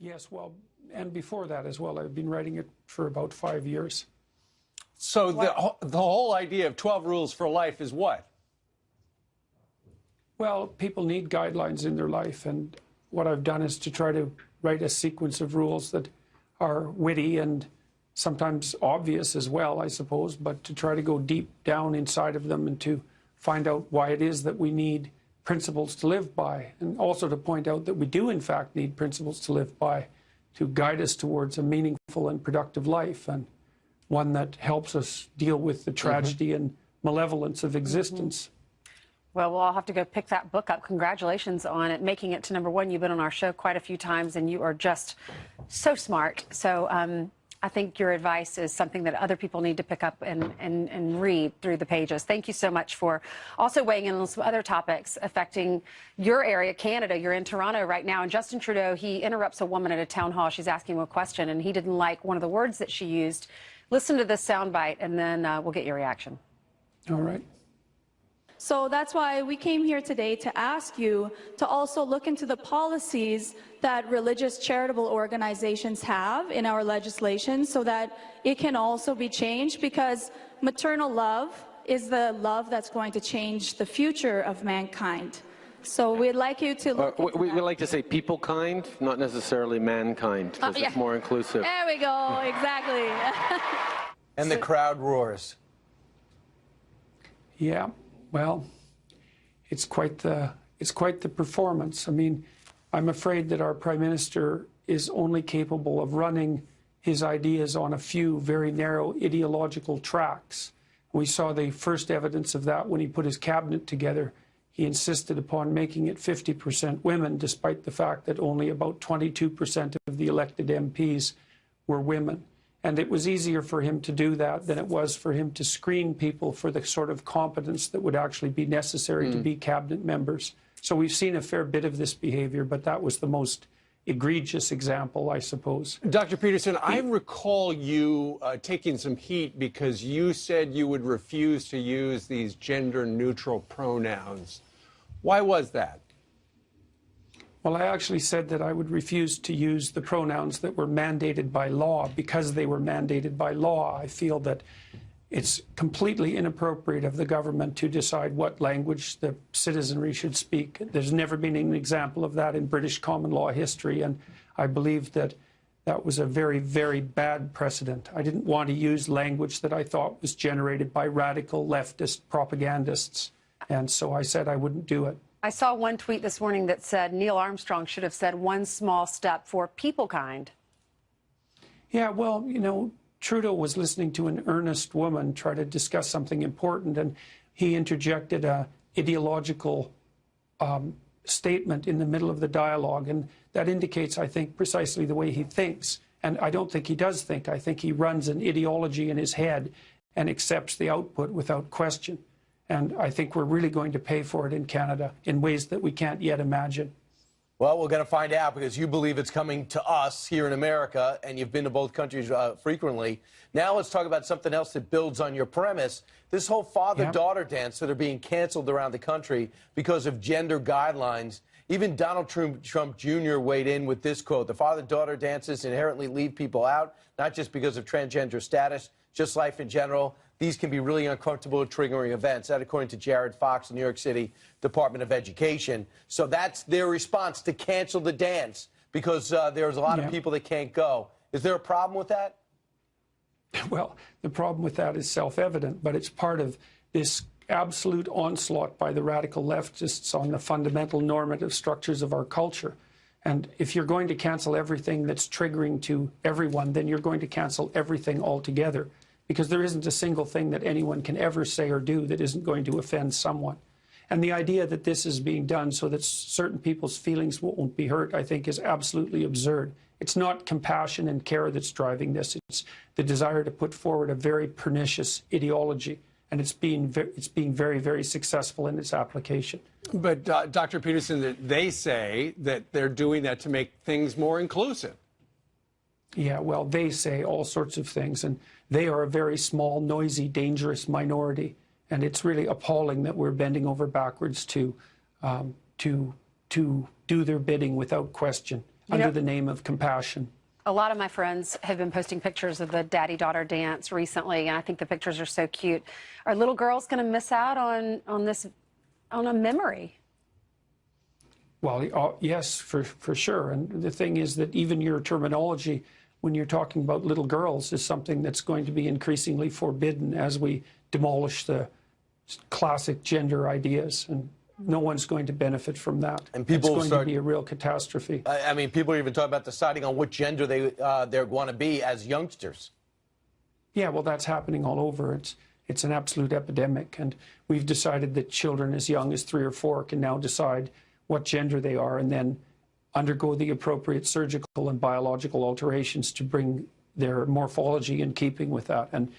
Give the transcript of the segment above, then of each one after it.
Yes, well, and before that as well. I've been writing it for about 5 years. So the whole idea of 12 rules for life is what? Well, people need guidelines in their life, and what I've done is to try to write a sequence of rules that are witty and sometimes obvious as well, I suppose, but to try to go deep down inside of them and to find out why it is that we need principles to live by, and also to point out that we do in fact need principles to live by to guide us towards a meaningful and productive life, and one that helps us deal with the tragedy and malevolence of existence. Well, we'll all have to go pick that book up. Congratulations on it, making it to #1. You've been on our show quite a few times, and you are just so smart. So I think your advice is something that other people need to pick up and read through the pages. Thank you so much for also weighing in on some other topics affecting your area, Canada. You're in Toronto right now, and Justin Trudeau, he interrupts a woman at a town hall. She's asking him a question, and he didn't like one of the words that she used. Listen to this soundbite, and then we'll get your reaction. All right. So that's why we came here today to ask you to also look into the policies that religious charitable organizations have in our legislation so that it can also be changed, because maternal love is the love that's going to change the future of mankind. So we'd like you to look into we like to say peoplekind, not necessarily mankind, because it's more inclusive. There we go, exactly. And the crowd roars. Yeah. Well, it's quite the performance. I mean, I'm afraid that our Prime Minister is only capable of running his ideas on a few very narrow ideological tracks. We saw the first evidence of that when he put his cabinet together. He insisted upon making it 50% women, despite the fact that only about 22% of the elected MPs were women. And it was easier for him to do that than it was for him to screen people for the sort of competence that would actually be necessary to be cabinet members. So we've seen a fair bit of this behavior, but that was the most egregious example, I suppose. Dr. Peterson, I recall you taking some heat because you said you would refuse to use these gender-neutral pronouns. Why was that? Well, I actually said that I would refuse to use the pronouns that were mandated by law because they were mandated by law. I feel that it's completely inappropriate of the government to decide what language the citizenry should speak. There's never been an example of that in British common law history, and I believe that that was a very, very bad precedent. I didn't want to use language that I thought was generated by radical leftist propagandists, and so I said I wouldn't do it. I saw one tweet this morning that said Neil Armstrong should have said one small step for peoplekind. Yeah, well, you know, Trudeau was listening to an earnest woman try to discuss something important, and he interjected a ideological statement in the middle of the dialogue, and that indicates, I think, precisely the way he thinks. And I don't think he does think. I think he runs an ideology in his head and accepts the output without question. And I think we're really going to pay for it in Canada in ways that we can't yet imagine. Well, we're going to find out, because you believe it's coming to us here in America, and you've been to both countries frequently. Now let's talk about something else that builds on your premise. This whole father-daughter dance that are being canceled around the country because of gender guidelines. Even Donald Trump Jr. weighed in with this quote: "The father-daughter dances inherently leave people out, not just because of transgender status, just life in general. These can be really uncomfortable, triggering events." That according to Jared Fox, New York City Department of Education. So that's their response to cancel the dance, because there's a lot of people that can't go. Is there a problem with that? Well, the problem with that is self-evident, but it's part of this absolute onslaught by the radical leftists on the fundamental normative structures of our culture. And if you're going to cancel everything that's triggering to everyone, then you're going to cancel everything altogether, because there isn't a single thing that anyone can ever say or do that isn't going to offend someone. And the idea that this is being done so that certain people's feelings won't be hurt, I think, is absolutely absurd. It's not compassion and care that's driving this. It's the desire to put forward a very pernicious ideology, and it's being very, very successful in its application. But Dr. Peterson, they say that they're doing that to make things more inclusive. Yeah, well, they say all sorts of things, and they are a very small, noisy, dangerous minority. And it's really appalling that we're bending over backwards to do their bidding without question. under the name of compassion. A lot of my friends have been posting pictures of the daddy-daughter dance recently, and I think the pictures are so cute. Are little girls going to miss out on a memory? Well, yes, for sure. And the thing is that even your terminology, when you're talking about little girls, is something that's going to be increasingly forbidden as we demolish the classic gender ideas. And no one's going to benefit from that. And people it's going to be a real catastrophe. I mean, people are even talking about deciding on what gender they're going to be as youngsters. Yeah, well, that's happening all over. It's an absolute epidemic. And we've decided that children as young as 3 or 4 can now decide what gender they are and then undergo the appropriate surgical and biological alterations to bring their morphology in keeping with that. And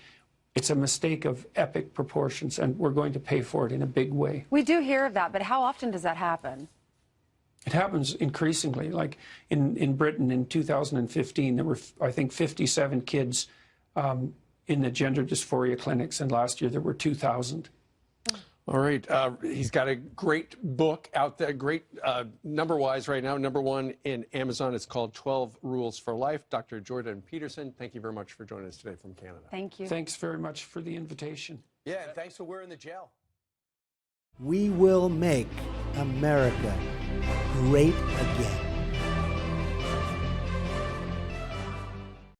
it's a mistake of epic proportions, and we're going to pay for it in a big way. We do hear of that, but how often does that happen? It happens increasingly. Like in Britain in 2015, there were, I think, 57 kids in the gender dysphoria clinics, and last year there were 2,000. All right. He's got a great book out there, great number-wise right now. #1 in Amazon. It's called 12 Rules for Life. Dr. Jordan Peterson, thank you very much for joining us today from Canada. Thank you. Thanks very much for the invitation. Yeah, and thanks for wearing the gel. We will make America great again.